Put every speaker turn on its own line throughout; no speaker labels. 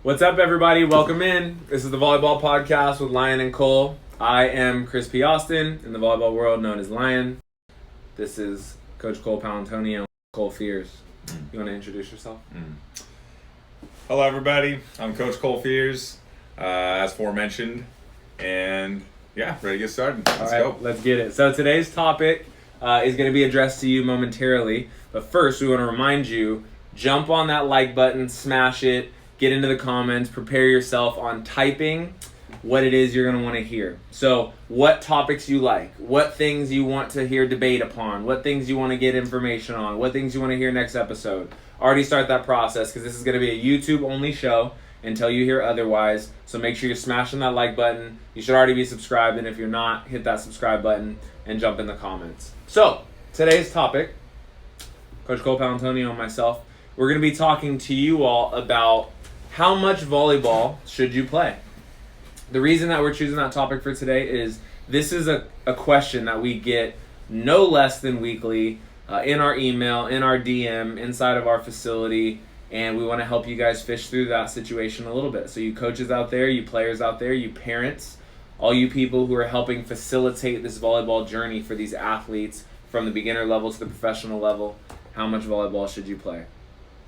What's up, everybody? Welcome in. This is the Volleyball Podcast with Lion and Cole. I am Chris P. Austin, in the volleyball world known as Lion. This is Coach Cole Palantonio, Cole Fears. You want to introduce yourself?
Hello, everybody. I'm Coach Cole Fears, as aforementioned. And yeah, ready to get started. Let's go.
Let's get it. So today's topic is going to be addressed to you momentarily. But first, we want to remind you, jump on that like button, smash it. Get into the comments, prepare yourself on typing what it is you're going to want to hear. So what topics you like, what things you want to hear debate upon, what things you want to get information on, what things you want to hear next episode. Already start that process because this is going to be a YouTube-only show until you hear otherwise. So make sure you're smashing that like button. You should already be subscribed, and if you're not, hit that subscribe button and jump in the comments. So today's topic, Coach Cole Palantonio and myself, we're going to be talking to you all about how much volleyball should you play? The reason that we're choosing that topic for today is this is a question that we get no less than weekly in our email, in our DM, inside of our facility, and we want to help you guys fish through that situation a little bit. So you coaches out there, you players out there, you parents, all you people who are helping facilitate this volleyball journey for these athletes from the beginner level to the professional level, how much volleyball should you play?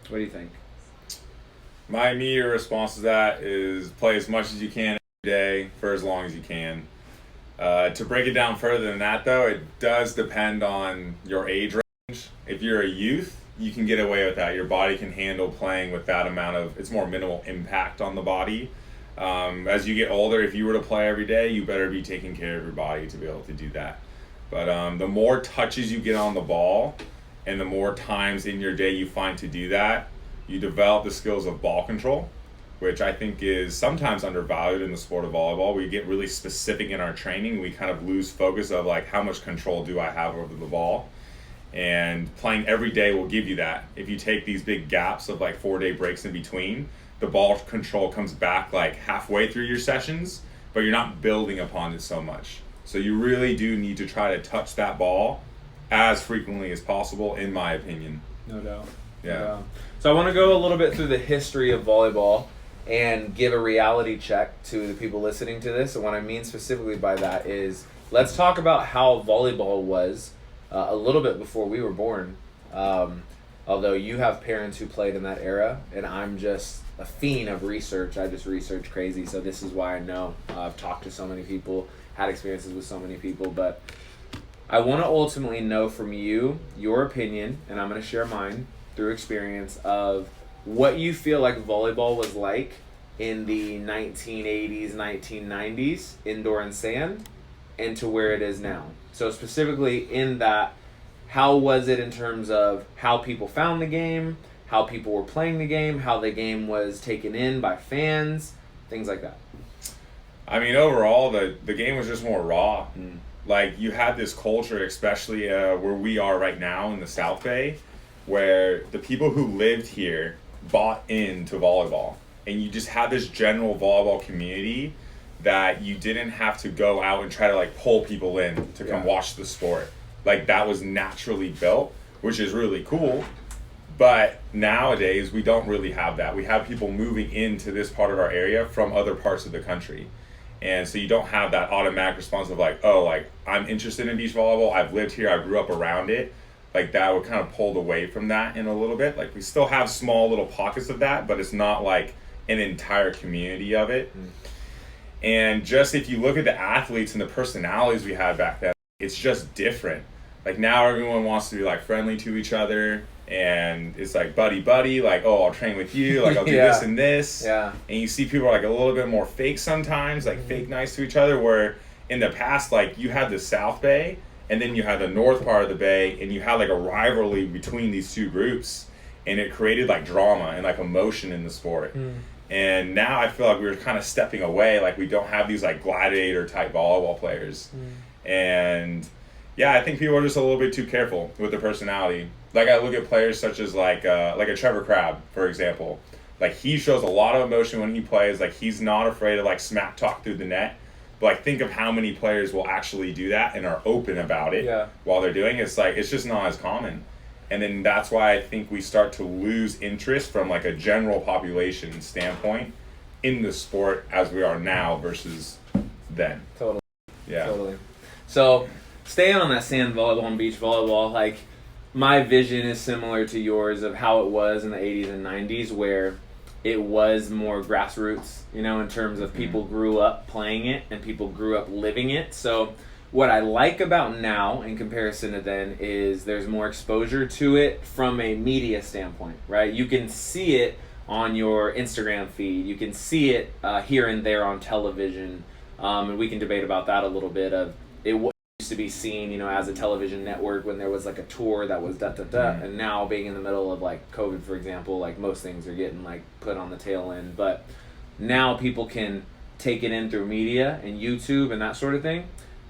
What do you think?
My immediate response to that is play as much as you can every day for as long as you can. To break it down further than that, though, it does depend on your age range. If you're a youth, you can get away with that. Your body can handle playing with that amount of, it's more minimal impact on the body. As you get older, if you were to play every day, you better be taking care of your body to be able to do that. But the more touches you get on the ball and the more times in your day you find to do that, you develop the skills of ball control, which I think is sometimes undervalued in the sport of volleyball. We get really specific in our training. We kind of lose focus of like, how much control do I have over the ball? And playing every day will give you that. If you take these big gaps of like 4-day breaks in between, the ball control comes back like halfway through your sessions, but you're not building upon it so much. So you really do need to try to touch that ball as frequently as possible, in my opinion.
No doubt.
Yeah.
So I want to go a little bit through the history of volleyball and give a reality check to the people listening to this. And what I mean specifically by that is, let's talk about how volleyball was a little bit before we were born. Although you have parents who played in that era, and I'm just a fiend of research. I just research crazy, so this is why I know. I've talked to so many people, had experiences with so many people, but I want to ultimately know from you, your opinion, and I'm going to share mine, through experience of what you feel like volleyball was like in the 1980s, 1990s, indoor and sand, and to where it is now. So specifically in that, how was it in terms of how people found the game, how people were playing the game, how the game was taken in by fans, things like that?
I mean, overall, the game was just more raw. Like, you had this culture, especially where we are right now in the South Bay, where the people who lived here bought into volleyball, and you just had this general volleyball community that you didn't have to go out and try to like pull people in to come watch the sport. Like, that was naturally built, which is really cool. But nowadays we don't really have that. We have people moving into this part of our area from other parts of the country, and so you don't have that automatic response of like, oh, like, I'm interested in beach volleyball, I've lived here, I grew up around it. Like, that would kind of pulled away from that in a little bit. Like, we still have small little pockets of that, but it's not like an entire community of it. And just if you look at the athletes and the personalities we had back then, it's just different. Like, now everyone wants to be like friendly to each other, and it's like buddy, like, oh, I'll train with you, like, I'll do this and this. And you see people are like a little bit more fake sometimes, like fake nice to each other, where in the past, like, you had the South Bay, and then you had the north part of the bay, and you had like a rivalry between these two groups, and it created like drama and like emotion in the sport. And now I feel like we're kind of stepping away, like we don't have these like gladiator type volleyball players. And yeah, I think people are just a little bit too careful with their personality. Like, I look at players such as like a Trevor Crabb, for example. Like, he shows a lot of emotion when he plays. Like, he's not afraid to like smack talk through the net. But like, think of how many players will actually do that and are open about it while they're doing it. It's like, it's just not as common. And then that's why I think we start to lose interest from like a general population standpoint in the sport as we are now versus then.
Totally.
Yeah.
Totally. So, staying on that sand volleyball and beach volleyball, like, my vision is similar to yours of how it was in the 80s and 90s, where it was more grassroots, you know, in terms of people grew up playing it and people grew up living it. So what I like about now in comparison to then is there's more exposure to it from a media standpoint, right? You can see it on your Instagram feed. You can see it here and there on television. And we can debate about that a little bit of it used to be seen, you know, as a television network when there was like a tour that was and now being in the middle of like COVID, for example, like most things are getting like put on the tail end, but now people can take it in through media and YouTube and that sort of thing.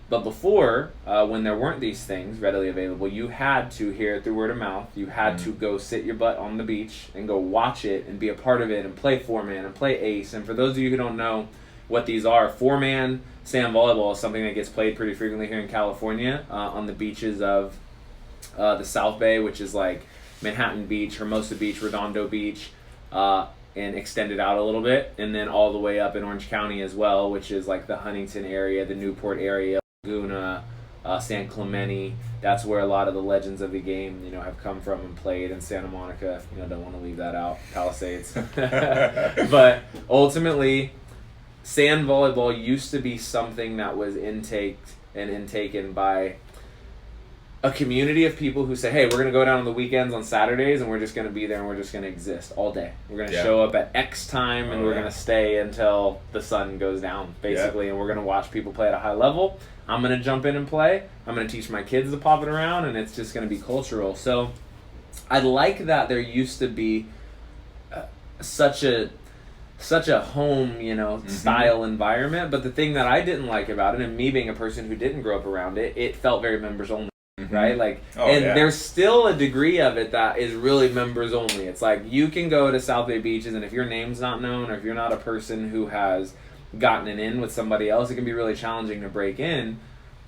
But before, when there weren't these things readily available, you had to hear it through word of mouth. You had to go sit your butt on the beach and go watch it and be a part of it and play 4-man and play ace. And for those of you who don't know what these are, 4-man sand volleyball is something that gets played pretty frequently here in California on the beaches of the South Bay, which is like Manhattan Beach, Hermosa Beach, Redondo Beach, and extended out a little bit, and then all the way up in Orange County as well, which is like the Huntington area, the Newport area, Laguna, San Clemente. That's where a lot of the legends of the game, you know, have come from and played. In Santa Monica, you know, don't want to leave that out, Palisades. But ultimately, sand volleyball used to be something that was intaken by a community of people who say, hey, we're going to go down on the weekends on Saturdays and we're just going to be there and we're just going to exist all day. We're going to show up at X time and we're going to stay until the sun goes down, basically, and we're going to watch people play at a high level. I'm going to jump in and play. I'm going to teach my kids to pop it around, and it's just going to be cultural. So I like that there used to be such a home, you know, style environment. But the thing that I didn't like about it, and me being a person who didn't grow up around it, it felt very members only, right? Like, there's still a degree of it that is really members only. It's like you can go to South Bay beaches, and if your name's not known, or if you're not a person who has gotten it in with somebody else, it can be really challenging to break in.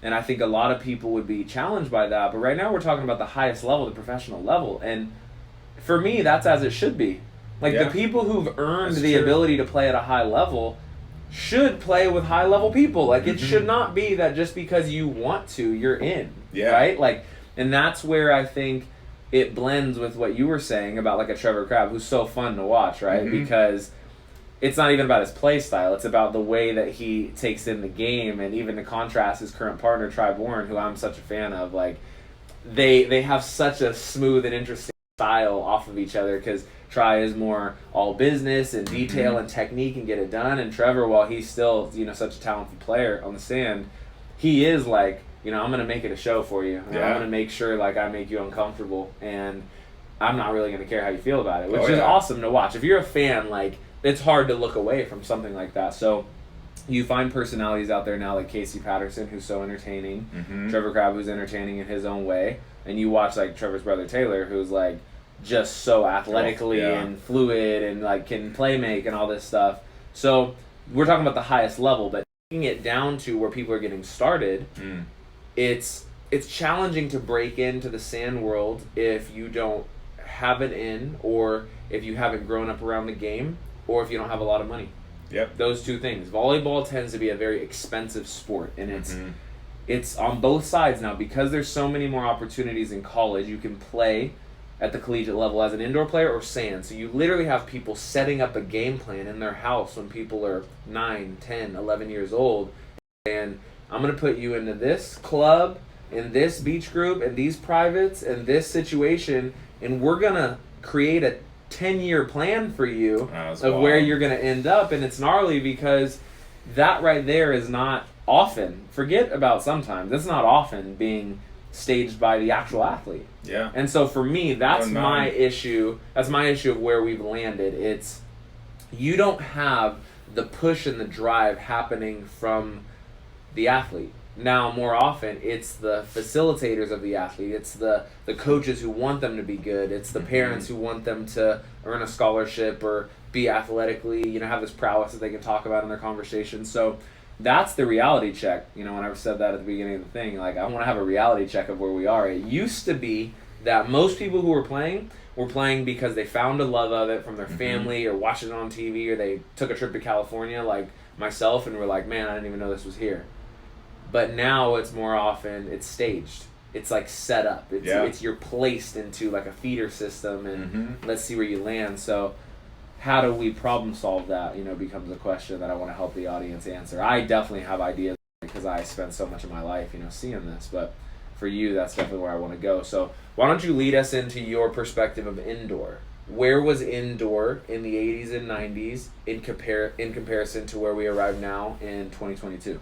And I think a lot of people would be challenged by that. But right now we're talking about the highest level, the professional level. And for me, that's as it should be. Like, the people who've earned the ability to play at a high level should play with high level people. Like, it should not be that just because you want to, you're in. Right? Like, and that's where I think it blends with what you were saying about like a Trevor Crabb, who's so fun to watch, right? Because it's not even about his play style. It's about the way that he takes in the game, and even to contrast his current partner, Tri Bourne, who I'm such a fan of. Like, they have such a smooth and interesting style off of each other, because Tri is more all business and detail and technique and get it done, and Trevor, while he's still, you know, such a talented player on the sand, he is like, you know, I'm going to make it a show for you. I'm going to make sure, like, I make you uncomfortable, and I'm not really going to care how you feel about it, which is awesome to watch. If you're a fan, like, it's hard to look away from something like that. So you find personalities out there now like Casey Patterson, who's so entertaining, Trevor Crabb, who's entertaining in his own way, and you watch like Trevor's brother Taylor, who's like just so athletically and fluid and like can play make and all this stuff. So we're talking about the highest level, but taking it down to where people are getting started, it's challenging to break into the sand world if you don't have it in, or if you haven't grown up around the game, or if you don't have a lot of money. Those two things. Volleyball tends to be a very expensive sport, and it's on both sides now, because there's so many more opportunities in college. You can play at the collegiate level as an indoor player or sand. So you literally have people setting up a game plan in their house when people are 9, 10, 11 years old. And I'm going to put you into this club, in this beach group, and these privates, and this situation, and we're going to create a 10-year plan for you of where you're going to end up. And it's gnarly, because that right there is not often, forget about sometimes, that's not often being staged by the actual athlete. And so for me, that's my issue. That's my issue of where we've landed. It's, you don't have the push and the drive happening from the athlete. Now, more often, it's the facilitators of the athlete. It's the coaches who want them to be good. It's the parents who want them to earn a scholarship or be athletically, you know, have this prowess that they can talk about in their conversations. So that's the reality check. You know, when I said that at the beginning of the thing, like, I want to have a reality check of where we are. It used to be that most people who were playing because they found a love of it from their family or watched it on TV, or they took a trip to California like myself and were like, man, I didn't even know this was here. But now it's more often, it's staged. It's like set up. It's you're placed into like a feeder system, and let's see where you land. So how do we problem solve that, you know, becomes a question that I want to help the audience answer. I definitely have ideas because I spent so much of my life, you know, seeing this, but for you, that's definitely where I want to go. So why don't you lead us into your perspective of indoor? Where was indoor in the 80s and 90s in comparison to where we arrive now in 2022?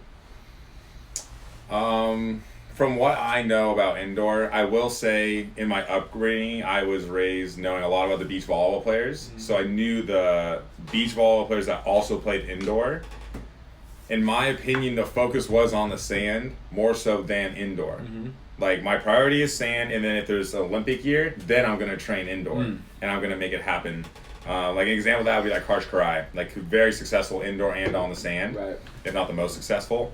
From what I know about indoor, I will say in my upbringing, I was raised knowing a lot about the beach volleyball players. So I knew the beach volleyball players that also played indoor. In my opinion, the focus was on the sand more so than indoor. Like, my priority is sand, and then if there's an Olympic year, then I'm going to train indoor, and I'm going to make it happen. Like, an example of that would be like Karsh Karai, like, very successful indoor and on the sand, if not the most successful.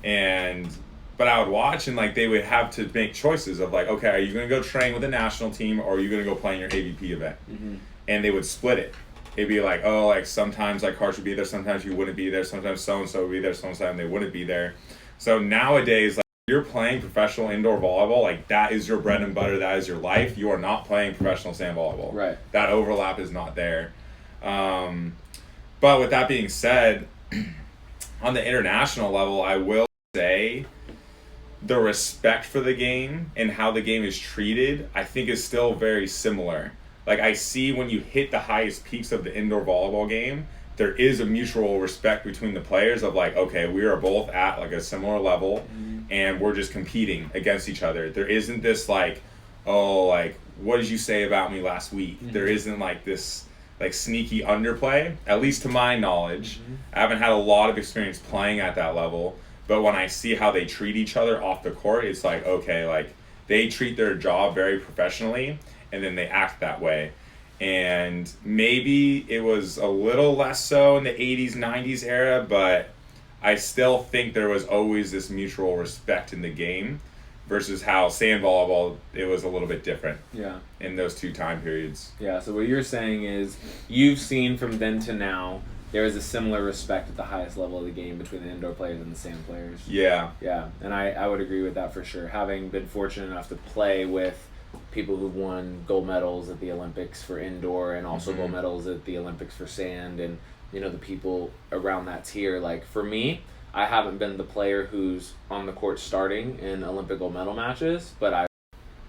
But I would watch, and like, they would have to make choices of like, okay, are you going to go train with the national team, or are you going to go play in your AVP event? And they would split it. It'd be like, oh, like, sometimes like Karsh would be there, sometimes you wouldn't be there, sometimes so-and-so would be there, sometimes they wouldn't be there. So nowadays, like, you're playing professional indoor volleyball, like, that is your bread and butter, that is your life. You are not playing professional sand volleyball.
Right.
That overlap is not there. But with that being said, on the international level, I will say the respect for the game and how the game is treated, I think, is still very similar. Like, I see when you hit the highest peaks of the indoor volleyball game, there is a mutual respect between the players of like, okay, we are both at like a similar level, and we're just competing against each other. There isn't this like, oh, like, what did you say about me last week? There isn't like this like sneaky underplay, at least to my knowledge. I haven't had a lot of experience playing at that level, but when I see how they treat each other off the court, it's like, okay, like, they treat their job very professionally, and then they act that way. And maybe it was a little less so in the 80s, 90s era, but I still think there was always this mutual respect in the game versus how sand volleyball, it was a little bit different in those two time periods.
Yeah, so what you're saying is you've seen from then to now, there is a similar respect at the highest level of the game between the indoor players and the sand players.
Yeah.
Yeah, and I would agree with that for sure. Having been fortunate enough to play with people who've won gold medals at the Olympics for indoor and also gold medals at the Olympics for sand, and, you know, the people around that tier. Like, for me, I haven't been the player who's on the court starting in Olympic gold medal matches, but I've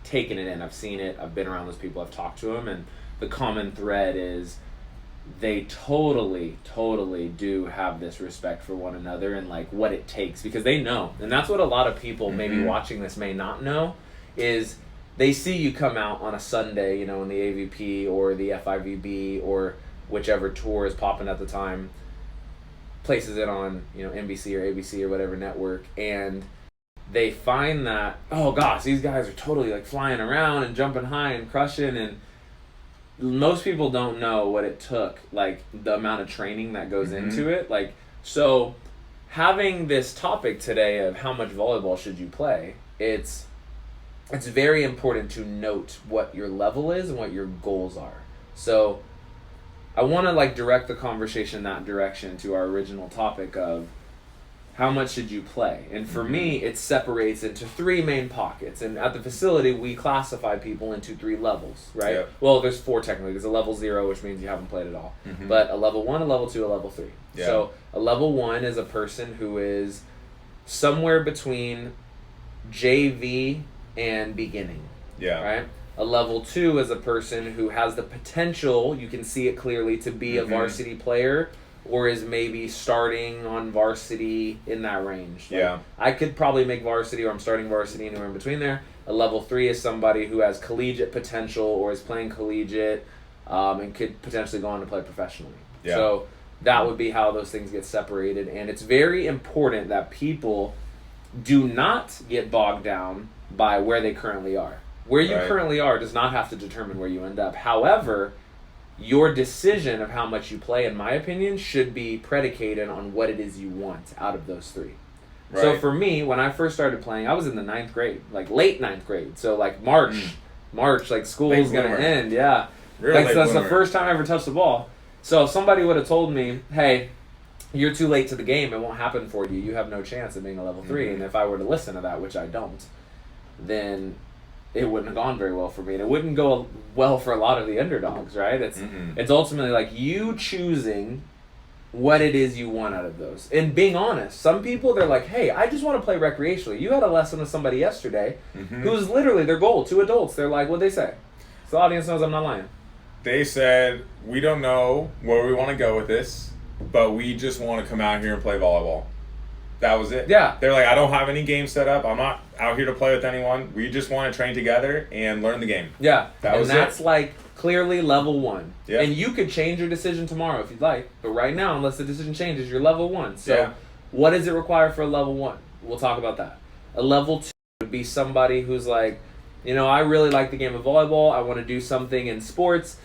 taken it in. I've seen it. I've been around those people. I've talked to them, and the common thread is they totally do have this respect for one another and like what it takes, because they know. And that's what a lot of people maybe watching this may not know, is they see you come out on a Sunday, you know, in the AVP or the FIVB or whichever tour is popping at the time, places it on, you know, NBC or ABC or whatever network, and they find that, oh gosh, these guys are totally like flying around and jumping high and crushing, and most people don't know what it took, like the amount of training that goes into it. Like, so having this topic today of how much volleyball should you play, it's very important to note what your level is and what your goals are. So I want to like direct the conversation in that direction to our original topic of how much should you play? And for me, it separates into three main pockets. And at the facility, we classify people into three levels, right?
Yep.
Well, there's four technically. There's a level 0, which means you haven't played at all. But a level 1, a level 2, a level 3.
Yeah.
So a level 1 is a person who is somewhere between JV and beginning.
Yeah.
Right? A level 2 is a person who has the potential, you can see it clearly, to be a varsity player, or is maybe starting on varsity in that range. Like,
Yeah.
I could probably make varsity, or I'm starting varsity, anywhere in between there. A level 3 is somebody who has collegiate potential or is playing collegiate and could potentially go on to play professionally.
Yeah.
So that would be how those things get separated. And it's very important that people do not get bogged down by where they currently are. Where you currently are does not have to determine where you end up. However, your decision of how much you play, in my opinion, should be predicated on what it is you want out of those three. Right. So for me, when I first started playing, I was in the 9th grade, like late 9th grade. So like March, like school is going to end. Yeah. Like, so that's the first time I ever touched the ball. So if somebody would have told me, hey, you're too late to the game, it won't happen for you. You have no chance of being a level 3. And if I were to listen to that, which I don't, then it wouldn't have gone very well for me. And it wouldn't go well for a lot of the underdogs, right? It's ultimately like you choosing what it is you want out of those. And being honest, some people, they're like, hey, I just want to play recreationally. You had a lesson with somebody yesterday who's literally their goal, 2 adults. They're like, what'd they say? So the audience knows I'm not lying.
They said, we don't know where we want to go with this, but we just want to come out here and play volleyball. That was it.
Yeah.
They're like, I don't have any games set up. I'm not out here to play with anyone. We just want to train together and learn the game.
Yeah.
And
that's like clearly level 1.
Yeah.
And you could change your decision tomorrow if you'd like. But right now, unless the decision changes, you're level 1. So what does it require for a level 1? We'll talk about that. A level 2 would be somebody who's like, you know, I really like the game of volleyball. I want to do something in sports.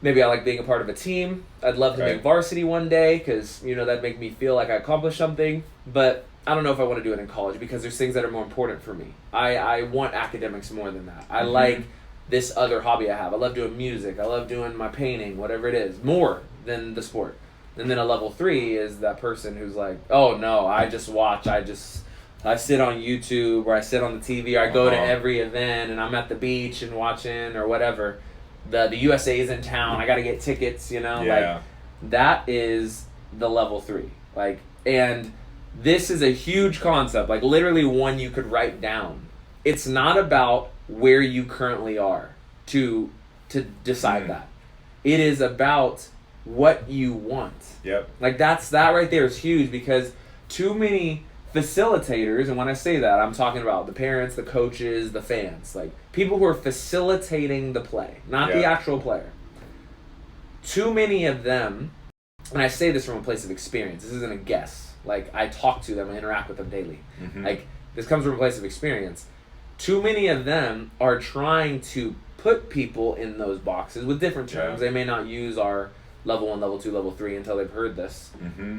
Maybe I like being a part of a team. I'd love to make varsity one day because, you know, that'd make me feel like I accomplished something. But I don't know if I want to do it in college because there's things that are more important for me. I want academics more than that. I like this other hobby I have. I love doing music. I love doing my painting, whatever it is, more than the sport. And then a level 3 is that person who's like, oh, no, I just watch. I sit on YouTube or I sit on the TV or I go to every event and I'm at the beach and watching or whatever. The USA's in town. I got to get tickets, you know?
Yeah.
Like, that is the level 3. Like, and this is a huge concept, like literally one you could write down. It's not about where you currently are to decide that. It is about what you want.
Yep.
Like that right there is huge because too many facilitators, and when I say that, I'm talking about the parents, the coaches, the fans, like people who are facilitating the play, not the actual player. Too many of them, and I say this from a place of experience, this isn't a guess, like I talk to them, I interact with them daily. Like this comes from a place of experience. Too many of them are trying to put people in those boxes with different terms. They may not use our level 1, level 2, level 3 until they've heard this.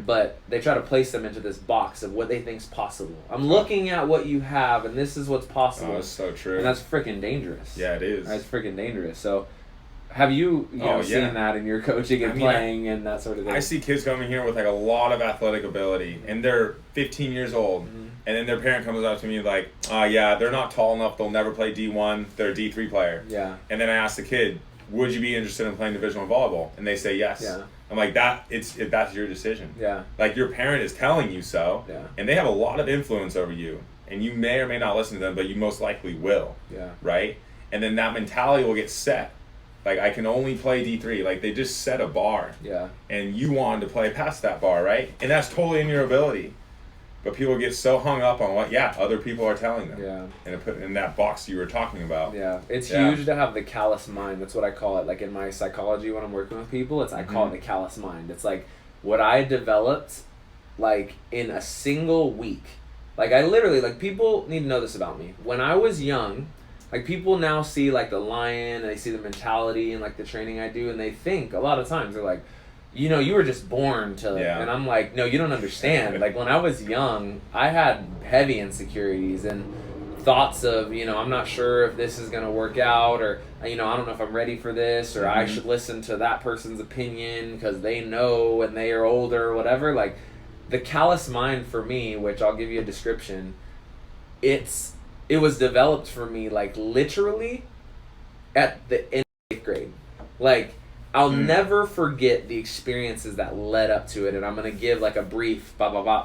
But they try to place them into this box of what they think's possible. I'm looking at what you have, and this is what's possible.
Oh, that's so true.
And that's freaking dangerous.
Yeah, it is.
That's freaking dangerous. So have you seen that in your coaching and playing and that sort of thing?
I see kids coming here with like a lot of athletic ability, and they're 15 years old, and then their parent comes up to me like, they're not tall enough, they'll never play D1, they're a D3 player.
Yeah.
And then I ask the kid, would you be interested in playing divisional volleyball? And they say yes.
Yeah.
I'm like, that's your decision.
Yeah.
Like your parent is telling you so, and they have a lot of influence over you, and you may or may not listen to them, but you most likely will.
Yeah.
Right? And then that mentality will get set. Like, I can only play D3. Like, they just set a bar.
Yeah.
And you wanted to play past that bar, right? And that's totally in your ability. But people get so hung up on what, other people are telling them.
Yeah.
And put in that box you were talking about.
Yeah. It's huge to have the callous mind. That's what I call it. Like, in my psychology when I'm working with people, I call it the callous mind. It's like what I developed, like, in a single week. Like, I literally, like, people need to know this about me. When I was young, like, people now see, like, the lion, and they see the mentality and, like, the training I do, and they think, a lot of times, they're like, you know, you were just born to... And I'm like, no, you don't understand. Like, when I was young, I had heavy insecurities and thoughts of, you know, I'm not sure if this is going to work out, or, you know, I don't know if I'm ready for this, or I should listen to that person's opinion because they know and they are older or whatever. Like, the callous mind for me, which I'll give you a description, it was developed for me, like, literally at the end of 8th grade. Like, I'll never forget the experiences that led up to it, and I'm going to give, like, a brief,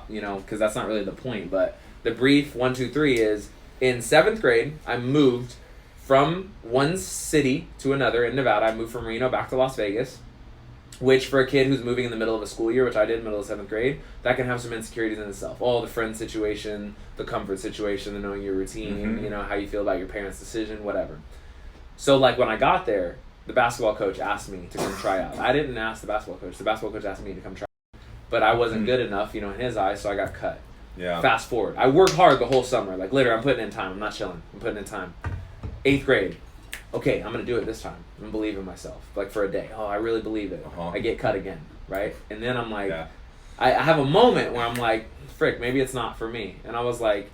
you know, because that's not really the point, but the brief 1, 2, 3 is, in 7th grade, I moved from one city to another in Nevada. I moved from Reno back to Las Vegas, which for a kid who's moving in the middle of a school year, which I did, middle of 7th grade, that can have some insecurities in itself. Oh, the friend situation, the comfort situation, the knowing your routine, you know, how you feel about your parents' decision, whatever. So, like, when I got there, the basketball coach asked me to come try out. I didn't ask the basketball coach. The basketball coach asked me to come try out. But I wasn't good enough, you know, in his eyes, so I got cut.
Yeah.
Fast forward. I worked hard the whole summer. Like, literally, I'm putting in time. I'm not chilling. I'm putting in time. 8th grade. okay, I'm going to do it this time. I'm going to believe in myself. Like for a day. Oh, I really believe it. I get cut again, right? And then I'm like, I have a moment where I'm like, frick, maybe it's not for me. And I was like,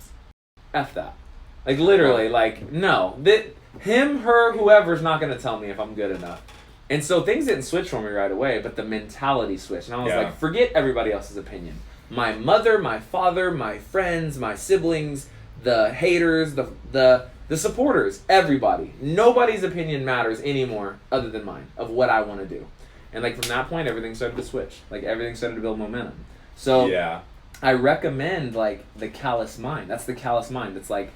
F that. Like literally, like, no. Him, her, whoever's not going to tell me if I'm good enough. And so things didn't switch for me right away, but the mentality switched. And I was like, forget everybody else's opinion. My mother, my father, my friends, my siblings, the haters, the supporters, everybody. Nobody's opinion matters anymore other than mine of what I want to do. And like from that point, everything started to switch. Like everything started to build momentum. So I recommend like the callous mind. That's the callous mind. It's like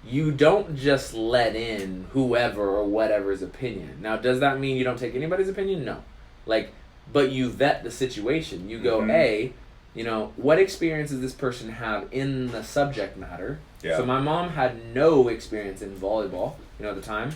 you don't just let in whoever or whatever's opinion. Now, does that mean you don't take anybody's opinion? No. Like, but you vet the situation. You go, what experience does this person have in the subject matter? Yeah. So my mom had no experience in volleyball, at the time.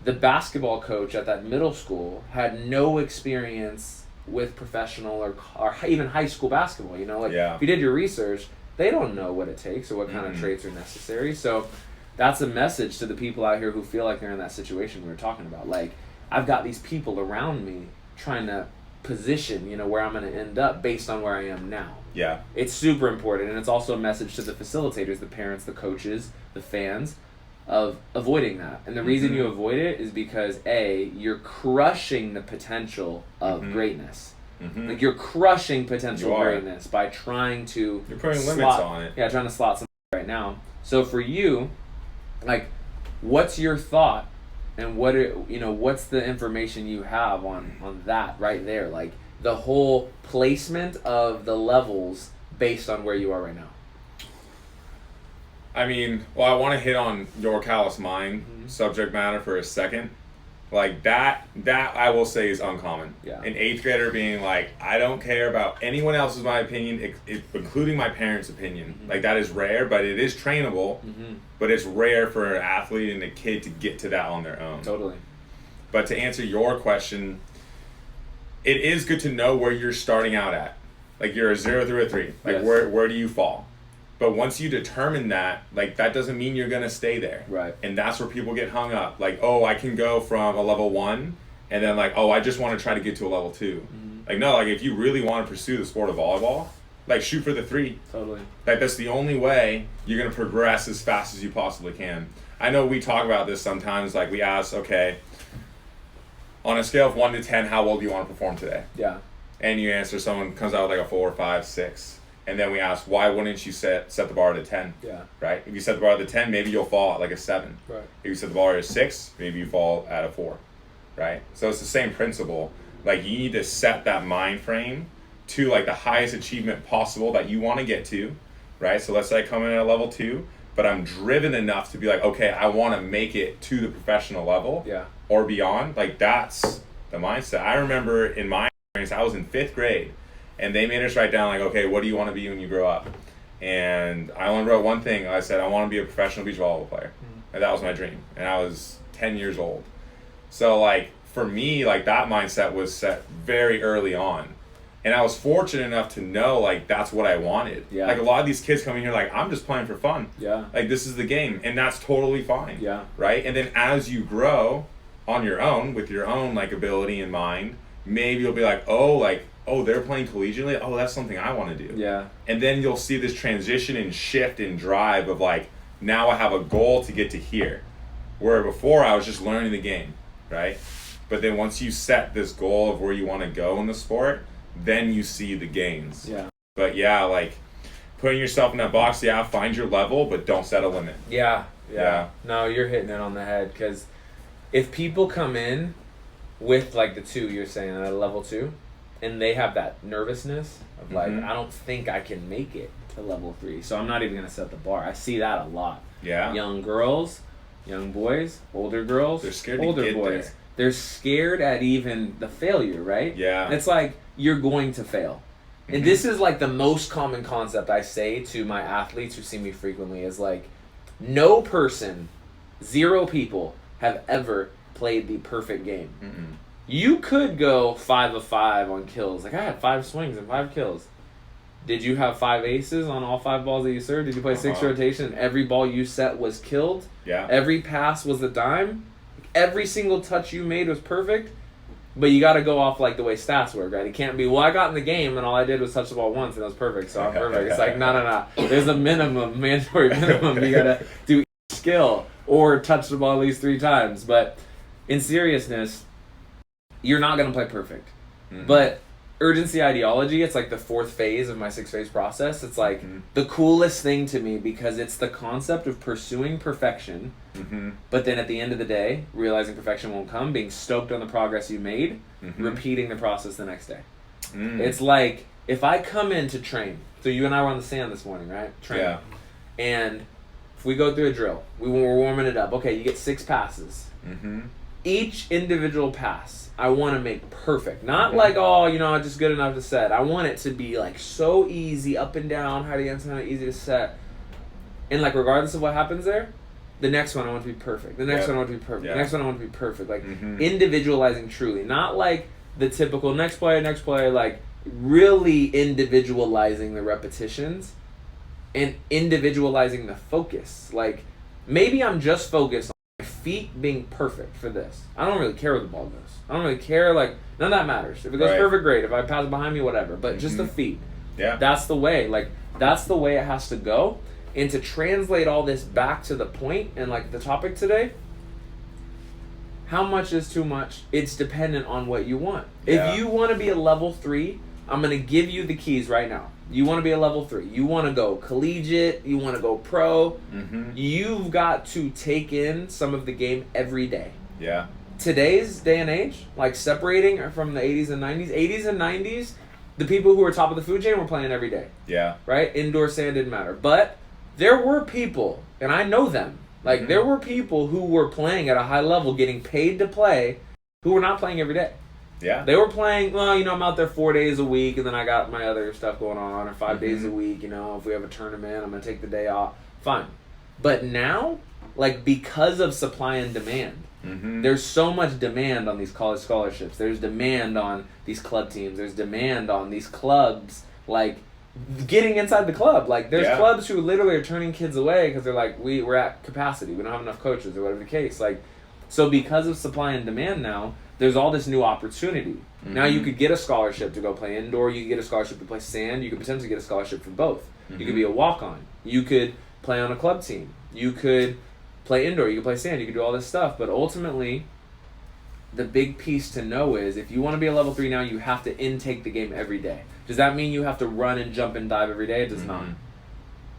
The basketball coach at that middle school had no experience with professional or even high school basketball. If you did your research, they don't know what it takes or what kind of traits are necessary. So that's a message to the people out here who feel like they're in that situation we were talking about. Like, I've got these people around me trying to position, where I'm going to end up based on where I am now. Yeah. It's super important, and it's also a message to the facilitators, the parents, the coaches, the fans, of avoiding that. And the reason you avoid it is because, A, you're crushing the potential of greatness. Like, you're crushing potential greatness by trying to...
You're putting limits on it.
Yeah, trying to slot something right now. So for you, like, what's your thought and what's the information you have on that right there? Like, the whole placement of the levels based on where you are right now.
I mean, I want to hit on your callous mind subject matter for a second. Like, that I will say is uncommon. Yeah. An 8th grader being like, I don't care about anyone else's my opinion, including my parents' opinion. Like, that is rare, but it is trainable. But it's rare for an athlete and a kid to get to that on their own.
Totally.
But to answer your question, it is good to know where you're starting out at. Like, you're a 0 through a 3. Like, where do you fall? But once you determine that, like, that doesn't mean you're going to stay there.
Right.
And that's where people get hung up. Like, oh, I can go from a level 1, and then, like, oh, I just want to try to get to a level 2. Like, no, like, if you really want to pursue the sport of volleyball, like, shoot for the 3.
Totally.
Like, that's the only way you're going to progress as fast as you possibly can. I know we talk about this sometimes. Like, we ask, okay, on a scale of 1 to 10, how well do you want to perform today?
Yeah.
And you answer, someone comes out with, like, a 4, 5, 6. And then we ask, why wouldn't you set the bar at a 10?
Yeah.
Right? If you set the bar at a 10, maybe you'll fall at like a 7.
Right.
If you set the bar at a 6, maybe you fall at a 4. Right? So it's the same principle. Like, you need to set that mind frame to like the highest achievement possible that you want to get to. Right? So let's say I come in at a level 2, but I'm driven enough to be like, okay, I want to make it to the professional level or beyond. Like, that's the mindset. I remember in my experience, I was in 5th grade. And they made us write down, like, okay, what do you want to be when you grow up? And I only wrote one thing. I said, I want to be a professional beach volleyball player. And that was my dream. And I was 10 years old. So, like, for me, like, that mindset was set very early on. And I was fortunate enough to know, like, that's what I wanted. Yeah. Like, a lot of these kids come in here, like, I'm just playing for fun. Yeah. Like, this is the game. And that's totally fine. Yeah. Right? And then as you grow on your own, with your own, like, ability in mind, maybe you'll be like, oh, they're playing collegiately? Oh, that's something I want to do. Yeah. And then you'll see this transition and shift and drive of like, now I have a goal to get to here. Where before I was just learning the game, right? But then once you set this goal of where you want to go in the sport, then you see the gains. Yeah. But yeah, like putting yourself in that box, find your level, but don't set a limit.
Yeah. No, you're hitting it on the head, because if people come in with like the 2 you're saying at a level 2, and they have that nervousness of like, I don't think I can make it to level 3, so I'm not even going to set the bar. I see that a lot. Yeah. Young girls, young boys, older girls,
they're scared
older
to get
boys.
There.
They're scared at even the failure, right? Yeah. And it's like, you're going to fail. And this is like the most common concept I say to my athletes who see me frequently is like, no person, 0 people have ever played the perfect game. You could go 5 of 5 on kills. Like, I had 5 swings and 5 kills. Did you have 5 aces on all 5 balls that you served? Did you play 6 rotation and every ball you set was killed? Yeah. Every pass was a dime? every single touch you made was perfect, but you got to go off like the way stats work, right? It can't be, well, I got in the game and all I did was touch the ball once and it was perfect, so I'm perfect. It's like, no. There's a mandatory minimum. You got to do each skill or touch the ball at least 3 times. But in seriousness, you're not going to play perfect. Mm-hmm. But urgency ideology, it's like the 4th phase of my 6-phase process. It's like the coolest thing to me because it's the concept of pursuing perfection, but then at the end of the day, realizing perfection won't come, being stoked on the progress you made, repeating the process the next day. It's like, if I come in to train, so you and I were on the sand this morning, right? Training. Yeah. And if we go through a drill, we're warming it up. Okay, you get 6 passes. Each individual pass, I want to make perfect. Not like, just good enough to set. I want it to be like so easy, up and down, high to the inside, easy to set. And like regardless of what happens there, the next one I want to be perfect. The next one I want to be perfect. The next one I want to be perfect. Like individualizing truly. Not like the typical next play, like really individualizing the repetitions and individualizing the focus. Like maybe I'm just focused on my feet being perfect for this. I don't really care where the ball goes. I don't really care, like, none of that matters. If it goes perfect, great. If I pass it behind me, whatever. But just the feet. Yeah. That's the way. Like, that's the way it has to go. And to translate all this back to the point and, like, the topic today, how much is too much? It's dependent on what you want. Yeah. If you want to be a level 3, I'm going to give you the keys right now. You want to be a level 3. You want to go collegiate. You want to go pro. You've got to take in some of the game every day. Yeah. Today's day and age, like separating from the 80s and 90s, the people who were top of the food chain were playing every day. Yeah. Right? Indoor sand didn't matter. But there were people, and I know them, like there were people who were playing at a high level, getting paid to play, who were not playing every day. Yeah. They were playing, I'm out there 4 days a week, and then I got my other stuff going on, or 5 days a week, if we have a tournament, I'm going to take the day off. Fine. But now, like, because of supply and demand, there's so much demand on these college scholarships. There's demand on these club teams. There's demand on these clubs, like, getting inside the club. Like, there's clubs who literally are turning kids away because they're like, we're at capacity. We don't have enough coaches or whatever the case. Like, so because of supply and demand now, there's all this new opportunity. Now you could get a scholarship to go play indoor. You could get a scholarship to play sand. You could potentially get a scholarship for both. You could be a walk-on. You could play on a club team. You could play indoor, you can play sand, you can do all this stuff, but ultimately, the big piece to know is, if you want to be a level 3 now, you have to intake the game every day. Does that mean you have to run and jump and dive every day? It does not.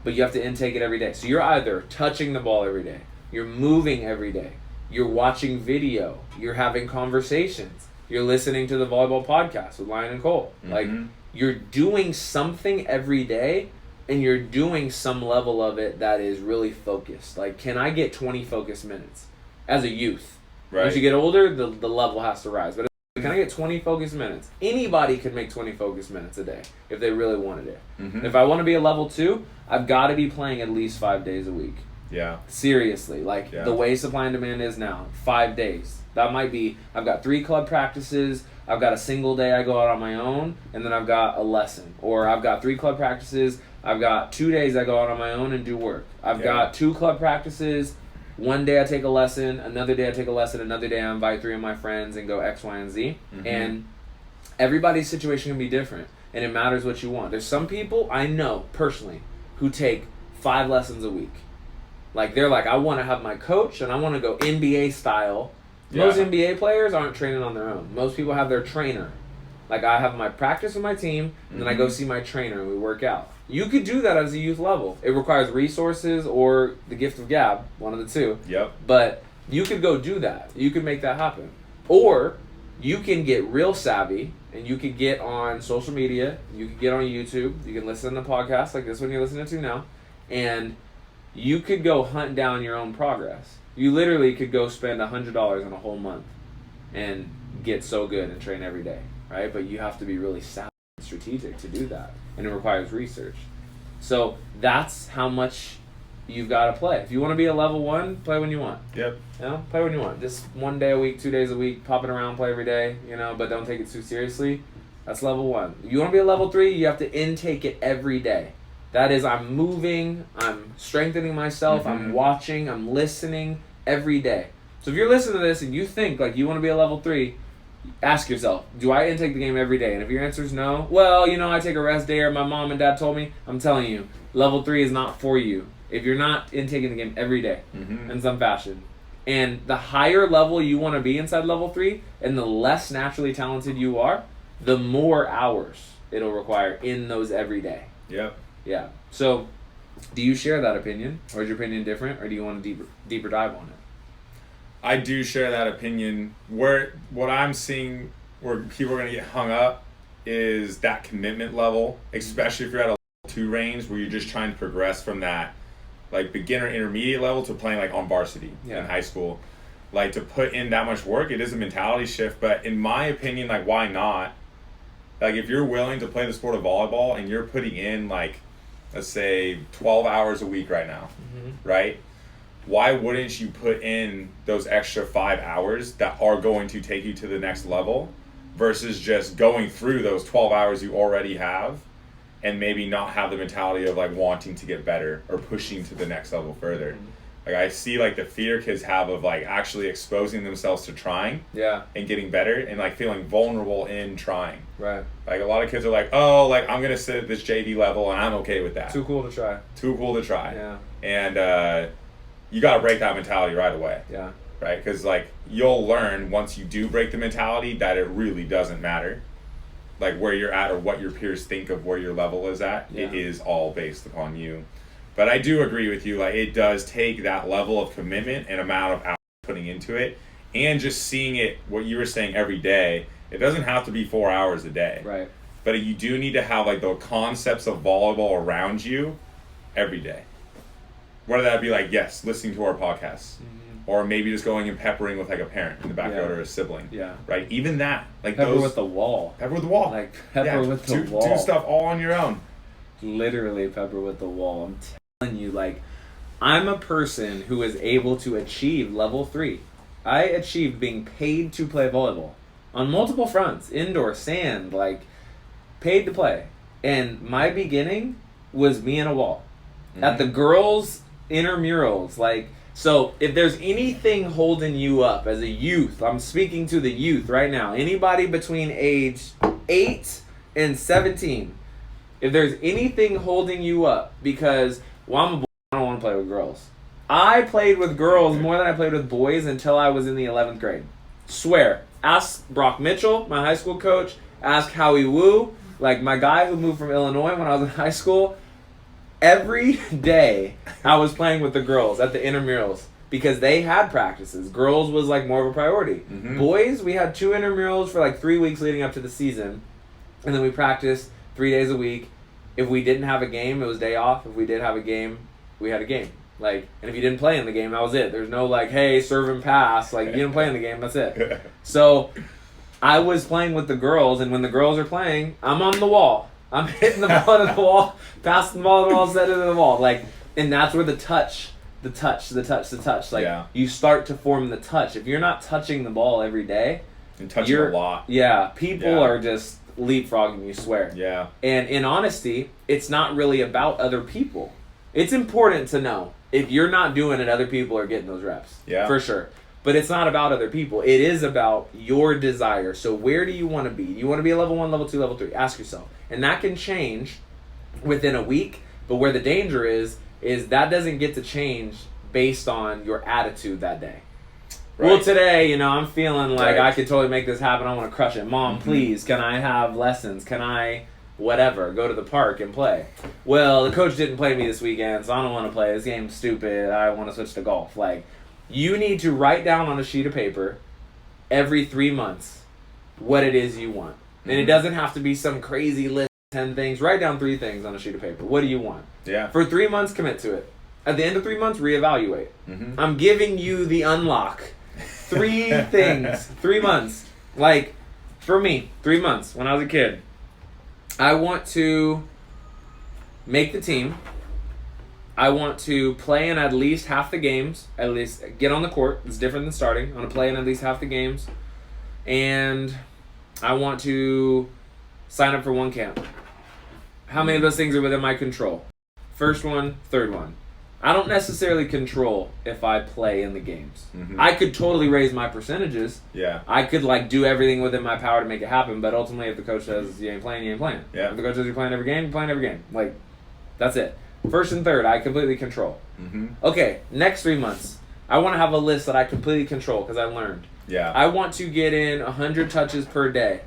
But you have to intake it every day. So you're either touching the ball every day, you're moving every day, you're watching video, you're having conversations, you're listening to the Volleyball Podcast with Lion and Cole. Like, you're doing something every day, and you're doing some level of it that is really focused. Like, can I get 20 focused minutes as a youth? Right. As you get older, the level has to rise. But can I get 20 focused minutes? Anybody could make 20 focused minutes a day if they really wanted it. If I want to be a level 2, I've got to be playing at least 5 days a week. Yeah. Seriously. Like, the way supply and demand is now, 5 days. That might be, I've got 3 club practices, I've got a single day I go out on my own, and then I've got a lesson. Or I've got 3 club practices, I've got 2 days I go out on my own and do work. I've got 2 club practices, 1 day I take a lesson, another day I take a lesson, another day I invite 3 of my friends and go X, Y, and Z. And everybody's situation can be different, and it matters what you want. There's some people I know personally who take 5 lessons a week. Like, they're like, I want to have my coach and I want to go NBA style. Most NBA players aren't training on their own. Most people have their trainer. Like, I have my practice with my team, and then I go see my trainer and we work out. You could do that as a youth level. It requires resources or the gift of gab, one of the two. Yep. But you could go do that. You could make that happen. Or you can get real savvy, and you could get on social media. You could get on YouTube. You can listen to podcasts like this one you're listening to now. And you could go hunt down your own progress. You literally could go spend $100 in a whole month and get so good and train every day, right? But you have to be really savvy and strategic to do that, and it requires research. So that's how much you've got to play. If you want to be a level 1, play when you want. Yep. Play when you want. Just 1 day a week, 2 days a week, pop it around, play every day, but don't take it too seriously. That's level 1. You want to be a level 3, you have to intake it every day. That is, I'm moving, I'm strengthening myself, I'm watching, I'm listening every day. So if you're listening to this and you think like you want to be a level 3, ask yourself, do I intake the game every day? And if your answer is no, well, I take a rest day or my mom and dad told me, I'm telling you, level 3 is not for you if you're not intaking the game every day in some fashion. And the higher level you want to be inside level 3 and the less naturally talented you are, the more hours it'll require in those every day.
Yep.
Yeah. So do you share that opinion, or is your opinion different, or do you want a deeper dive on it?
I do share that opinion. What I'm seeing where people are going to get hung up is that commitment level, especially if you're at a level 2 range where you're just trying to progress from that like beginner intermediate level to playing like on varsity in high school. Like to put in that much work, it is a mentality shift, but in my opinion, like why not? Like if you're willing to play the sport of volleyball and you're putting in like, let's say 12 hours a week right now, right? Why wouldn't you put in those extra 5 hours that are going to take you to the next level versus just going through those 12 hours you already have and maybe not have the mentality of like wanting to get better or pushing to the next level further. Like I see like the fear kids have of like actually exposing themselves to trying and getting better and like feeling vulnerable in trying.
Right.
Like a lot of kids are like, oh, like I'm going to sit at this JV level and I'm okay with that.
Too cool to try.
Too cool to try.
Yeah.
And you got to break that mentality right away.
Yeah.
Right? Because like you'll learn once you do break the mentality that it really doesn't matter. Like where you're at or what your peers think of where your level is at. Yeah. It is all based upon you. But I do agree with you. Like it does take that level of commitment and amount of hours putting into it, and just seeing it. What you were saying every day. It doesn't have to be 4 hours a day.
Right.
But you do need to have like the concepts of volleyball around you every day. Whether that be like listening to our podcasts, or maybe just going and peppering with like a parent in the backyard or a sibling. Yeah. Right. Even that, like
pepper with the wall.
Pepper with the wall.
Like pepper with the wall.
Do stuff all on your own.
Literally pepper with the wall. I'm telling you, like, I'm a person who is able to achieve level 3. I achieved being paid to play volleyball on multiple fronts, indoor, sand, like paid to play. And my beginning was me and a wall at the girls' intramurals. Like, so if there's anything holding you up as a youth, I'm speaking to the youth right now, anybody between age 8 and 17, if there's anything holding you up, because, well, I'm a boy, I don't want to play with girls. I played with girls more than I played with boys until I was in the 11th grade. Swear. Ask Brock Mitchell, my high school coach. Ask Howie Wu, like my guy who moved from Illinois when I was in high school. Every day I was playing with the girls at the intramurals because they had practices. Girls was like more of a priority. Boys, we had 2 intramurals for like 3 weeks leading up to the season. And then we practiced 3 days a week. If we didn't have a game, it was day off. If we did have a game, we had a game. Like, and if you didn't play in the game, that was it. There's no like, hey, serve and pass. Like, you didn't play in the game, that's it. So I was playing with the girls, and when the girls are playing, I'm on the wall. I'm hitting the ball into the wall, passing the ball to the wall, setting it to the wall. Like, and that's where the touch. Like, you start to form the touch. If you're not touching the ball every day,
and touching a lot.
Yeah, people are just leapfrogging you, swear.
Yeah.
And in honesty, it's not really about other people. It's important to know if you're not doing it, other people are getting those reps.
Yeah.
For sure. But it's not about other people. It is about your desire. So where do you want to be? Do you want to be a level 1, level 2, level 3? Ask yourself. And that can change within a week. But where the danger is that doesn't get to change based on your attitude that day. Right. Well, today, I'm feeling like I could totally make this happen. I want to crush it. Mom, please, can I have lessons? Can I, whatever, go to the park and play? Well, the coach didn't play me this weekend, so I don't want to play. This game's stupid. I want to switch to golf. Like, you need to write down on a sheet of paper every 3 months what it is you want. And it doesn't have to be some crazy list of 10 things. Write down 3 things on a sheet of paper. What do you want?
Yeah.
For 3 months, commit to it. At the end of 3 months, reevaluate. I'm giving you the unlock. 3 things. 3 months. Like, for me, 3 months when I was a kid, I want to make the team. I want to play in at least half the games. At least get on the court. It's different than starting. I want to play in at least half the games. And I want to sign up for 1 camp. How many of those things are within my control? First one, third one. I don't necessarily control if I play in the games.
Mm-hmm.
I could totally raise my percentages.
Yeah.
I could do everything within my power to make it happen, but ultimately if the coach says you ain't playing, you ain't playing.
Yeah.
If the coach says you're playing every game, you're playing every game. That's it. First and third, I completely control.
Mm-hmm.
Okay, next 3 months, I want to have a list that I completely control because I learned.
Yeah.
I want to get in 100 touches per day.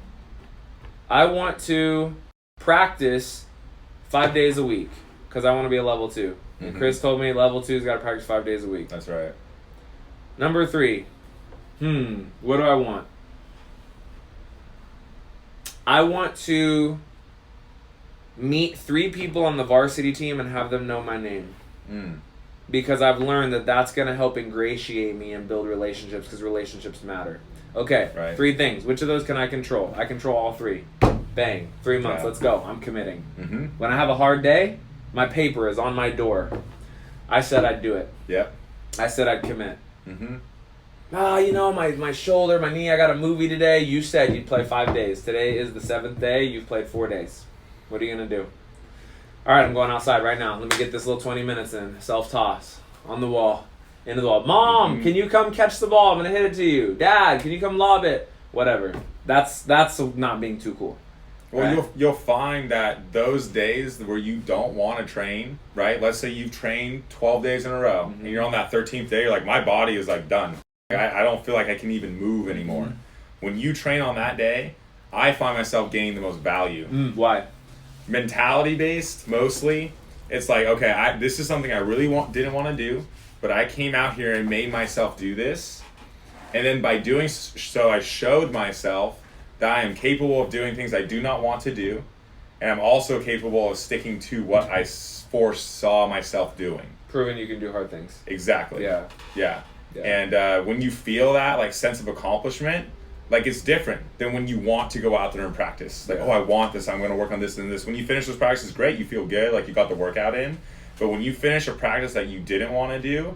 I want to practice 5 days a week because I want to be a level 2. And Chris told me level 2's got to practice 5 days a week.
That's right.
Number 3. What do I want? I want to meet 3 people on the varsity team and have them know my name. Because I've learned that that's going to help ingratiate me and build relationships because relationships matter. Okay,
right.
3 things. Which of those can I control? I control all 3. Bang. 3 months.
Yeah.
Let's go. I'm committing.
Mm-hmm.
When I have a hard day, my paper is on my door. I said I'd do it.
Yep.
I said I'd commit.
Mm-hmm.
My shoulder, my knee, I got a movie today. You said you'd play 5 days. Today is the 7th day. You've played 4 days. What are you going to do? All right, I'm going outside right now. Let me get this little 20 minutes in. Self-toss. On the wall. Into the wall. Mom, can you come catch the ball? I'm going to hit it to you. Dad, can you come lob it? Whatever. That's not being too cool.
Well,
right?
you'll find that those days where you don't want to train, right? Let's say you've trained 12 days in a row, and you're on that 13th day, you're like, my body is done. I don't feel like I can even move anymore. When you train on that day, I find myself gaining the most value.
Why?
Mentality based, mostly. It's like, okay, this is something I really didn't want to do, but I came out here and made myself do this. And then by doing so, I showed myself that I am capable of doing things I do not want to do, and I'm also capable of sticking to what I foresaw myself doing.
Proving you can do hard things.
Exactly.
Yeah.
And when you feel that sense of accomplishment, it's different than when you want to go out there and practice. I want this, I'm going to work on this and this. When you finish those practices, great, you feel good, you got the workout in. But when you finish a practice that you didn't want to do,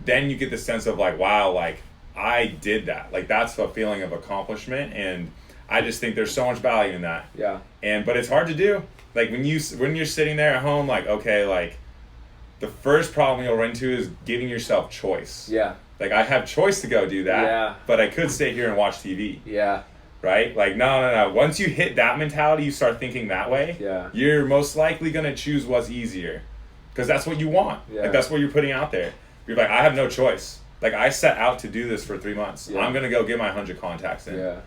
then you get the sense of wow, I did that. That's a feeling of accomplishment, and I just think there's so much value in that.
Yeah.
But it's hard to do. When you're sitting there at home, the first problem you'll run into is giving yourself choice.
Yeah.
I have choice to go do that, but I could stay here and watch TV.
Yeah.
Right? No. Once you hit that mentality, you start thinking that way, you're most likely going to choose what's easier. Because that's what you want.
Yeah.
That's what you're putting out there. You're I have no choice. I set out to do this for 3 months.
Yeah.
I'm going to go get my 100 contacts in.
Yeah.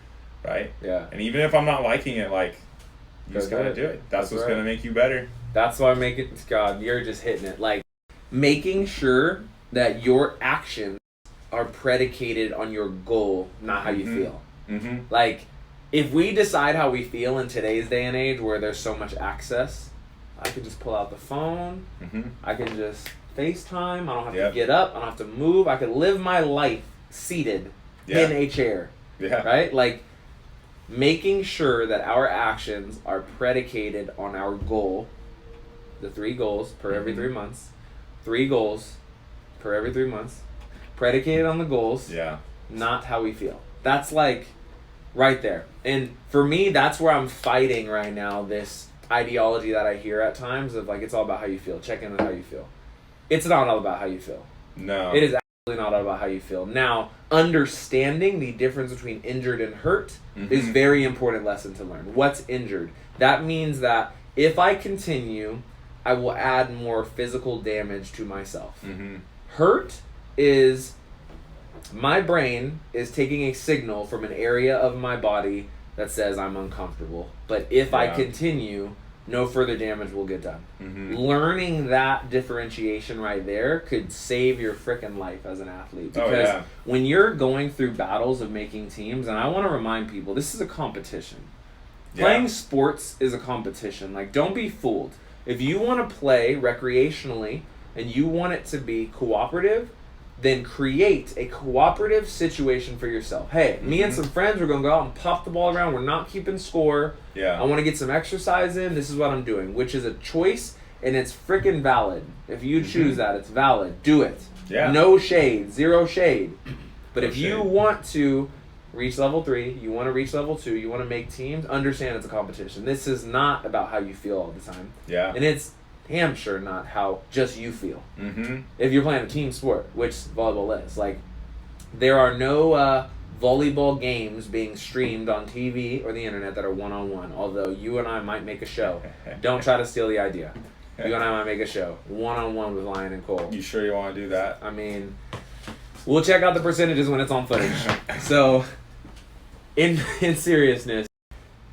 Right?
Yeah.
And even if I'm not liking it, you just got to do it. That's what's going to make you better.
That's why God, you're just hitting it. Making sure that your actions are predicated on your goal, not how you feel.
Mm-hmm.
If we decide how we feel in today's day and age where there's so much access, I could just pull out the phone.
Mm-hmm.
I can just FaceTime. I don't have to get up. I don't have to move. I could live my life seated in a chair.
Yeah.
Right? Making sure that our actions are predicated on our goal. The 3 goals per every 3 months. 3 goals per every 3 months. Predicated on the goals.
Yeah.
Not how we feel. That's right there. And for me, that's where I'm fighting right now, this ideology that I hear at times of it's all about how you feel. Check in with how you feel. It's not all about how you feel.
No.
It is absolutely not all about how you feel. Now, understanding the difference between injured and hurt is a very important lesson to learn. What's injured? That means that if I continue, I will add more physical damage to myself.
Mm-hmm.
Hurt is my brain is taking a signal from an area of my body that says I'm uncomfortable. But if I continue, no further damage will get done.
Mm-hmm.
Learning that differentiation right there could save your freaking life as an athlete. Because when you're going through battles of making teams, and I want to remind people, this is a competition. Playing sports is a competition. Don't be fooled. If you want to play recreationally and you want it to be cooperative, then create a cooperative situation for yourself. Hey, me and some friends, we're going to go out and pop the ball around. We're not keeping score.
Yeah.
I want to get some exercise in. This is what I'm doing, which is a choice, and it's freaking valid. If you choose that, it's valid. Do it.
Yeah.
No shade. Zero shade. But
No
if you
shade.
want to reach level 3, you want to reach level 2, you want to make teams, understand it's a competition. This is not about how you feel all the time.
Yeah.
And it's damn sure not how just you feel.
Mm-hmm.
If you're playing a team sport, which volleyball is. Like, there are no volleyball games being streamed on TV or the internet that are one-on-one, although you and I might make a show. Don't try to steal the idea. You and I might make a show. One-on-one with Lion and Cole.
You sure you want to do that?
I mean, we'll check out the percentages when it's on footage. So, in seriousness,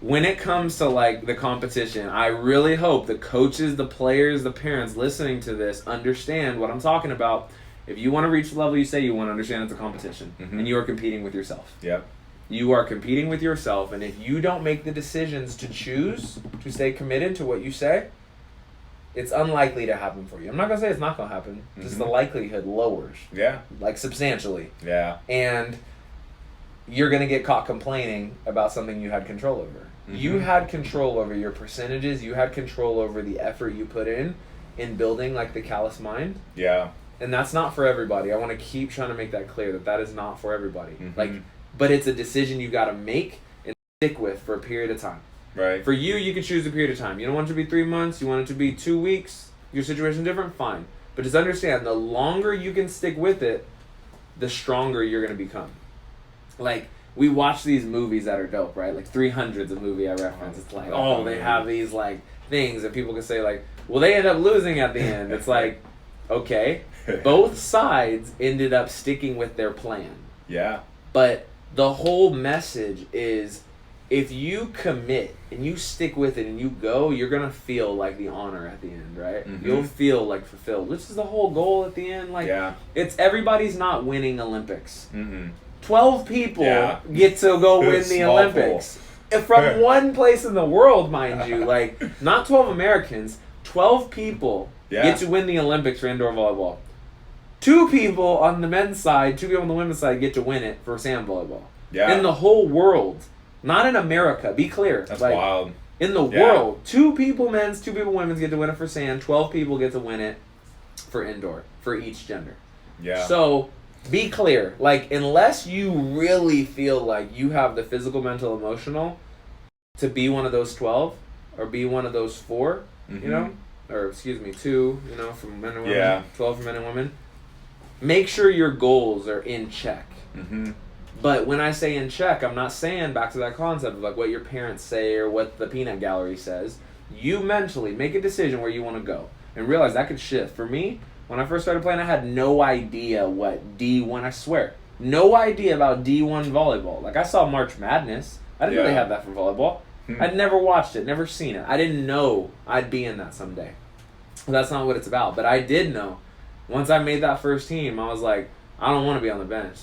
when it comes to, like, the competition, I really hope the coaches, the players, the parents listening to this understand what I'm talking about. If you want to reach the level you say you want to, understand it's a competition.
Mm-hmm.
And you are competing with yourself.
Yep.
You are competing with yourself, and if you don't make the decisions to choose to stay committed to what you say, it's unlikely to happen for you. I'm not going to say it's not going to happen. Just the likelihood lowers.
Yeah.
Like, substantially.
Yeah.
And you're going to get caught complaining about something you had control over. Mm-hmm. You had control over your percentages. You had control over the effort you put in building, like, the callous mind.
Yeah.
And that's not for everybody. I want to keep trying to make that clear that is not for everybody.
Mm-hmm.
Like, but it's a decision you got to make and stick with for a period of time.
Right.
For you can choose a period of time. You don't want it to be 3 months. You want it to be 2 weeks. Your situation different, fine. But just understand, the longer you can stick with it, the stronger you're going to become. Like, we watch these movies that are dope, right? Like 300's a movie I reference. It's like, oh, they have these, like, things that people can say, like, well, they end up losing at the end. It's like, okay, both sides ended up sticking with their plan.
Yeah.
But the whole message is, if you commit and you stick with it and you go, you're going to feel like the honor at the end, right?
Mm-hmm.
You'll feel like fulfilled, which is the whole goal at the end. Like,
yeah.
It's everybody's not winning Olympics.
Mm-hmm.
12 people get to go win the Olympics. From one place in the world, mind you. Like, not 12 Americans, 12 people get to win the Olympics for indoor volleyball. 2 people on the men's side, 2 people on the women's side get to win it for sand volleyball.
Yeah.
In the whole world. Not in America. Be clear.
That's
like,
wild.
In the world, 2 people men's, 2 people women's get to win it for sand. 12 people get to win it for indoor, for each gender.
Yeah.
So, be clear. Like, unless you really feel like you have the physical, mental, emotional to be one of those 12 or be one of those 4, you know, or excuse me, 2, you know, from men and women, 12 for men and women, make sure your goals are in check.
Mm-hmm.
But when I say in check, I'm not saying back to that concept of like what your parents say or what the peanut gallery says. You mentally make a decision where you want to go and realize that could shift. For me, when I first started playing, I had no idea what D1, I swear, no idea about D1 volleyball. Like, I saw March Madness. I didn't know they had that for volleyball. I'd never watched it, never seen it. I didn't know I'd be in that someday. That's not what it's about. But I did know. Once I made that first team, I was like, I don't want to be on the bench.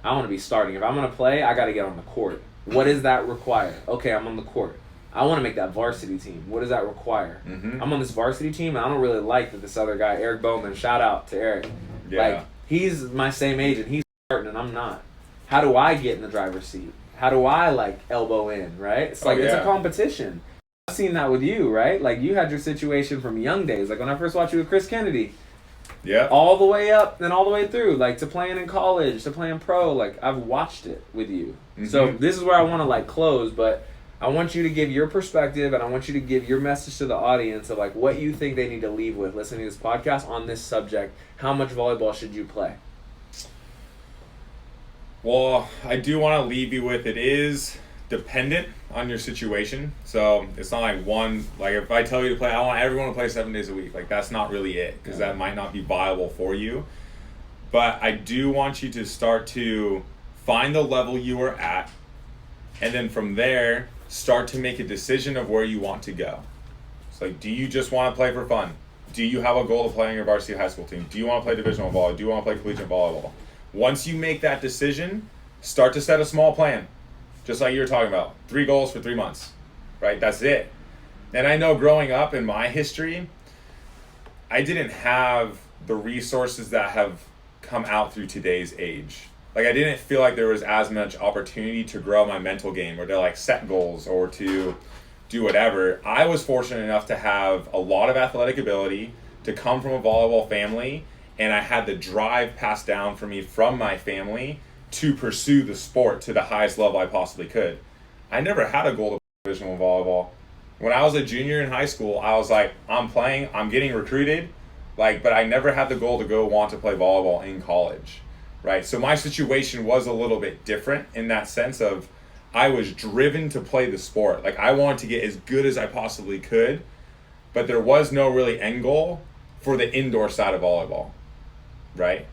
I want to be starting. If I'm going to play, I got to get on the court. What does that require? Okay, I'm on the court. I want to make that varsity team. What does that require? Mm-hmm. I'm on this varsity team, and I don't really like that this other guy, Eric Bowman, shout out to Eric.
Yeah.
Like, he's my same age, and he's starting, and I'm not. How do I get in the driver's seat? How do I, like, elbow in, right? It's like, it's a competition. I've seen that with you, right? Like, you had your situation from young days. Like, when I first watched you with Chris Kennedy.
Yeah.
All the way up and all the way through, like, to playing in college, to playing pro. Like, I've watched it with you. Mm-hmm. So this is where I want to, like, close, but I want you to give your perspective, and I want you to give your message to the audience of, like, what you think they need to leave with listening to this podcast on this subject. How much volleyball should you play?
Well, I do want to leave you with, it is dependent on your situation. So it's not like one, like if I tell you to play, I want everyone to play 7 days a week. Like, that's not really it, because that might not be viable for you. But I do want you to start to find the level you are at, and then from there, start to make a decision of where you want to go. It's like, do you just want to play for fun? Do you have a goal to play on your varsity high school team? Do you want to play divisional volleyball? Do you want to play collegiate volleyball? Once you make that decision, start to set a small plan. Just like you were talking about, 3 goals for 3 months, right? That's it. And I know growing up in my history, I didn't have the resources that have come out through today's age. Like, I didn't feel like there was as much opportunity to grow my mental game or to, like, set goals or to do whatever. I was fortunate enough to have a lot of athletic ability, to come from a volleyball family, and I had the drive passed down for me from my family to pursue the sport to the highest level I possibly could. I never had a goal to play divisional volleyball. When I was a junior in high school, I was like, I'm playing, I'm getting recruited, like, but I never had the goal to go want to play volleyball in college, right? So my situation was a little bit different in that sense of I was driven to play the sport. Like, I wanted to get as good as I possibly could, but there was no really end goal for the indoor side of volleyball, right?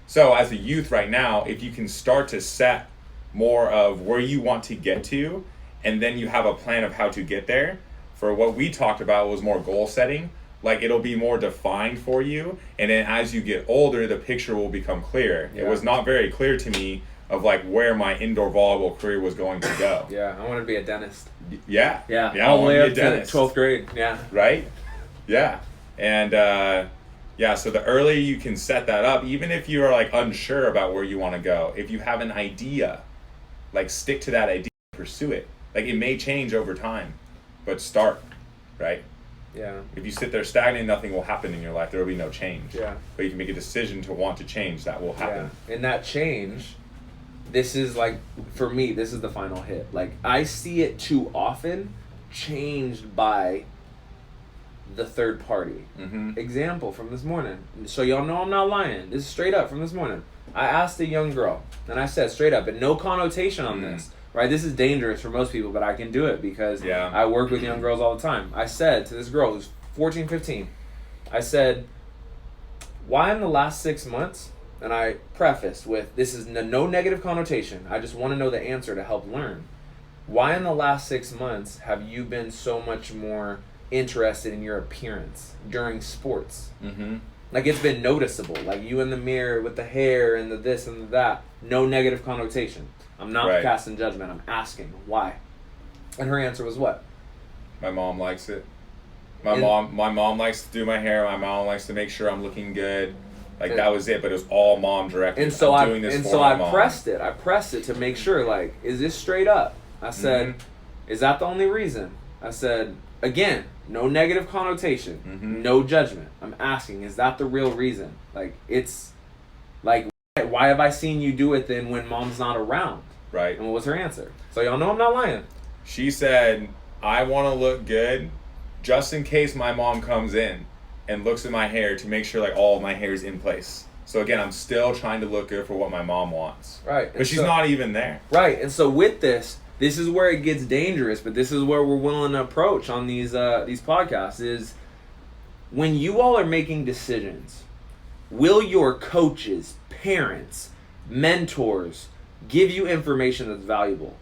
So as a youth right now, if you can start to set more of where you want to get to, and then you have a plan of how to get there, for what we talked about was more goal setting, like it'll be more defined for you, and then as you get older, the picture will become clear. Yeah. It was not very clear to me of like where my indoor volleyball career was going to go.
Yeah, I wanted to be a dentist.
Yeah.
All the way up to 12th grade. Yeah.
Right? Yeah. And so the earlier you can set that up, even if you are like unsure about where you want to go, if you have an idea, like stick to that idea, pursue it. Like it may change over time, but start, right?
Yeah.
If you sit there stagnant, nothing will happen in your life. There will be no change.
Yeah.
But you can make a decision to want to change. That will happen.
Yeah. And that change, this is like, for me, this is the final hit. Like, I see it too often changed by the third party.
Mm-hmm.
Example from this morning. So y'all know I'm not lying. This is straight up from this morning. I asked a young girl, and I said straight up, and no connotation on this, right? This is dangerous for most people, but I can do it because I work with young girls all the time. I said to this girl who's 14, 15, I said, why in the last 6 months, and I prefaced with, this is no negative connotation, I just want to know the answer to help learn. Why in the last 6 months have you been so much more interested in your appearance during sports?
Mm-hmm.
Like, it's been noticeable. Like, you in the mirror with the hair and the this and the that. No negative connotation. I'm not casting judgment. I'm asking why. And her answer was what?
My mom likes it. My mom likes to do my hair. My mom likes to make sure I'm looking good. Like, that was it. But it was all mom directed.
And so I pressed it. I pressed it to make sure, like, is this straight up? I said, is that the only reason? I said, again, no negative connotation, no judgment. I'm asking, is that the real reason? Like, it's like, why have I seen you do it then when mom's not around?
Right.
And what was her answer? So y'all know I'm not lying.
She said, I want to look good just in case my mom comes in and looks at my hair to make sure like all of my hair is in place. So again, I'm still trying to look good for what my mom wants.
Right.
But she's not even there.
Right. And so with this is where it gets dangerous, but this is where we're willing to approach on these podcasts is when you all are making decisions, will your coaches, parents, mentors give you information that's valuable?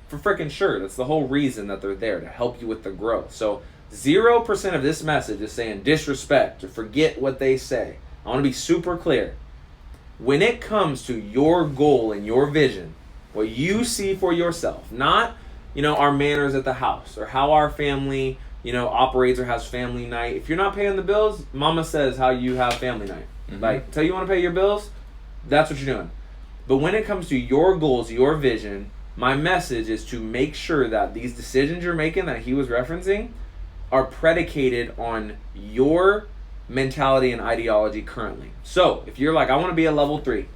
For freaking sure. That's the whole reason that they're there, to help you with the growth. So 0% of this message is saying disrespect or forget what they say. I want to be super clear. When it comes to your goal and your vision, what you see for yourself, not, our manners at the house or how our family, operates or has family night. If you're not paying the bills, mama says how you have family night. Like, tell you want to pay your bills, that's what you're doing. But when it comes to your goals, your vision, my message is to make sure that these decisions you're making that he was referencing are predicated on your mentality and ideology currently. So if you're like, I want to be a level 3,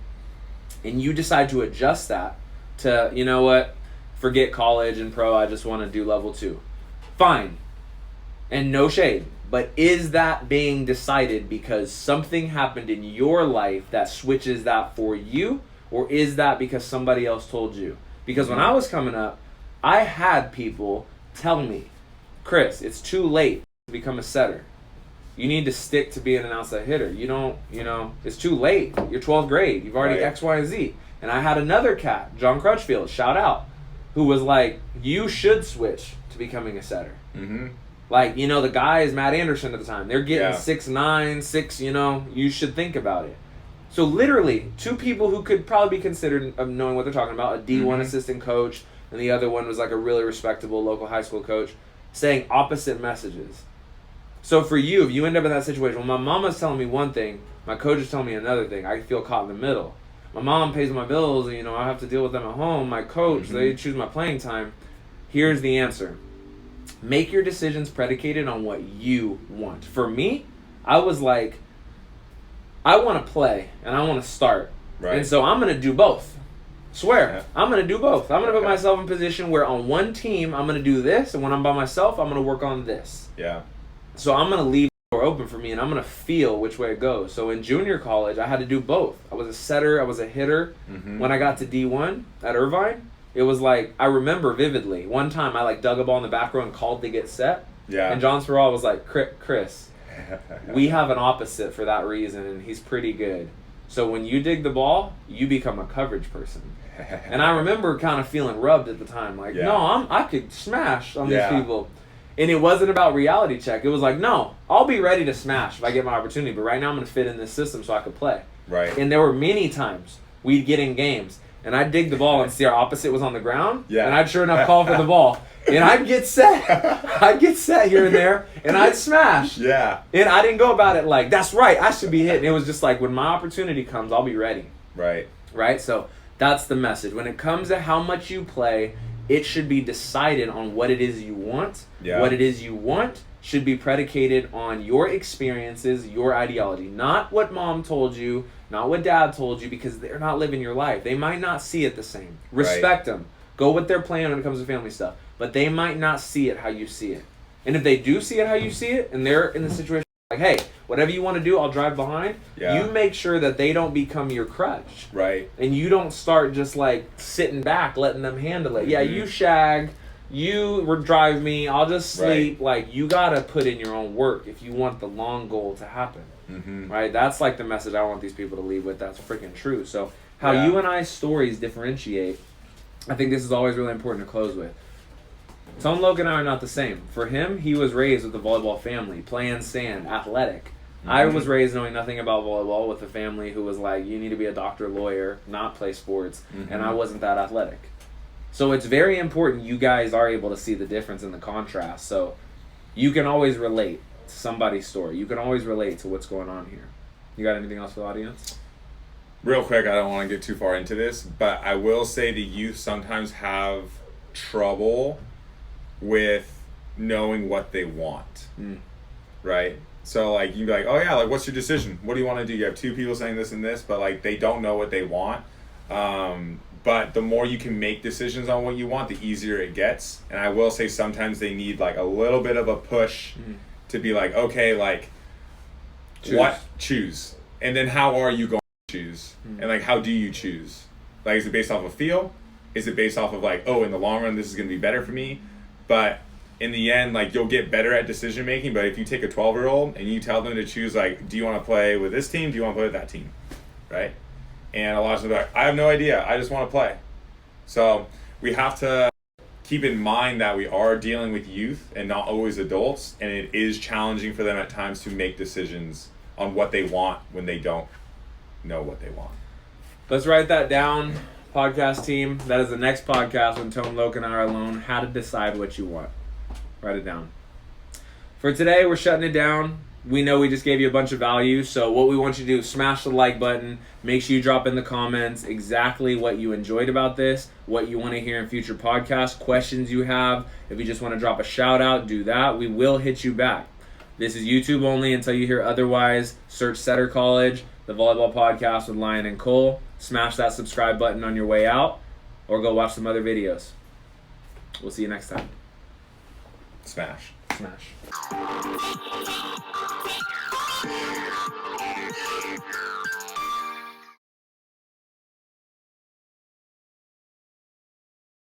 and you decide to adjust that to, forget college and pro, I just want to do level 2. Fine. And no shade. But is that being decided because something happened in your life that switches that for you? Or is that because somebody else told you? Because when I was coming up, I had people tell me, Chris, it's too late to become a setter. You need to stick to being an outside hitter. You don't, it's too late. You're 12th grade. You've already X, Y, and Z. And I had another cat, John Crutchfield, shout out, who was like, you should switch to becoming a setter.
Mm-hmm.
Like, the guys, Matt Anderson at the time, they're getting 6'9", 6, you should think about it. So literally, 2 people who could probably be considered of knowing what they're talking about, a D1 assistant coach, and the other one was like a really respectable local high school coach, saying opposite messages. So for you, if you end up in that situation, well, my mama's telling me one thing, my coach is telling me another thing, I feel caught in the middle. My mom pays my bills, and, I have to deal with them at home. My coach, they choose my playing time. Here's the answer. Make your decisions predicated on what you want. For me, I was like, I want to play, and I want to start.
Right.
And so I'm going to do both. Swear,
Yeah.
I'm going to do both. I'm going to put
Okay.
myself in a position where on one team, I'm going to do this, and when I'm by myself, I'm going to work on this.
Yeah.
So I'm going to leave the door open for me, and I'm going to feel which way it goes. So in junior college, I had to do both. I was a setter, I was a hitter.
Mm-hmm.
When I got to D1 at Irvine, it was like, I remember vividly, one time I like dug a ball in the back row and called to get set,
Yeah.
and John Sperall was like, Chris, we have an opposite for that reason, and he's pretty good. So when you dig the ball, you become a coverage person. And I remember kind of feeling rubbed at the time, like,
Yeah.
no, I could smash on
Yeah.
these people. And it wasn't about reality check. It was like, no, I'll be ready to smash if I get my opportunity, but right now I'm going to fit in this system so I could play.
Right.
And there were many times we'd get in games, and I'd dig the ball and see our opposite was on the ground,
Yeah.
and I'd sure enough call for the ball. And I'd get set. I'd get set here and there, and I'd smash.
Yeah.
And I didn't go about it like, that's right, I should be hitting. It was just like, when my opportunity comes, I'll be ready.
Right.
Right? So that's the message. When it comes to how much you play, it should be decided on what it is you want.
Yeah.
What it is you want should be predicated on your experiences, your ideology. Not what mom told you, not what dad told you, because they're not living your life. They might not see it the same. Respect them. Go with their plan when it comes to family stuff. But they might not see it how you see it. And if they do see it how you see it, and they're in the situation like, hey, whatever you want to do, I'll drive behind.
Yeah.
You make sure that they don't become your crutch.
Right.
And you don't start just like sitting back, letting them handle it. Yeah,
Mhm.
you shag, you drive me, I'll just sleep. Like, you gotta put in your own work if you want the long goal to happen.
Mm-hmm.
Right? That's like the message I want these people to leave with. That's freaking true. So how
Yeah.
you and I's stories differentiate, I think this is always really important to close with. Tone Loke and I are not the same. For him, he was raised with a volleyball family, playing sand, athletic. I was raised knowing nothing about volleyball with a family who was like, you need to be a doctor, lawyer, not play sports, and I wasn't that athletic. So it's very important you guys are able to see the difference in the contrast. So you can always relate to somebody's story. You can always relate to what's going on here. You got anything else for the audience?
Real quick, I don't want to get too far into this, but I will say the youth sometimes have trouble with knowing what they want. Right? So, like, you'd be like, oh, yeah, like, what's your decision? What do you want to do? You have two people saying this and this, but, like, they don't know what they want. But the more you can make decisions on what you want, the easier it gets. And I will say sometimes they need, like, a little bit of a push to be like, okay, like, choose. And then how are you going to choose? And, like, how do you choose? Like, is it based off of feel? Is it based off of, like, oh, in the long run, this is going to be better for me? But in the end, like, you'll get better at decision making. But if you take a 12-year-old and you tell them to choose, like, do you want to play with this team? Do you want to play with that team? Right? And a lot of them are like, I have no idea. I just want to play. So we have to keep in mind that we are dealing with youth and not always adults. And it is challenging for them at times to make decisions on what they want when they don't know what they want.
Let's write that down, podcast team. That is the next podcast when Tone Loke and I are alone. How to decide what you want. Write it down. For today, we're shutting it down. We know we just gave you a bunch of value, so what we want you to do is smash the like button. Make sure you drop in the comments exactly what you enjoyed about this, what you want to hear in future podcasts, questions you have. If you just want to drop a shout out, do that. We will hit you back. This is YouTube only until you hear otherwise. Search Setter College, the Volleyball Podcast with Lion and Cole. Smash that subscribe button on your way out, or go watch some other videos. We'll see you next time.
Smash.
Smash.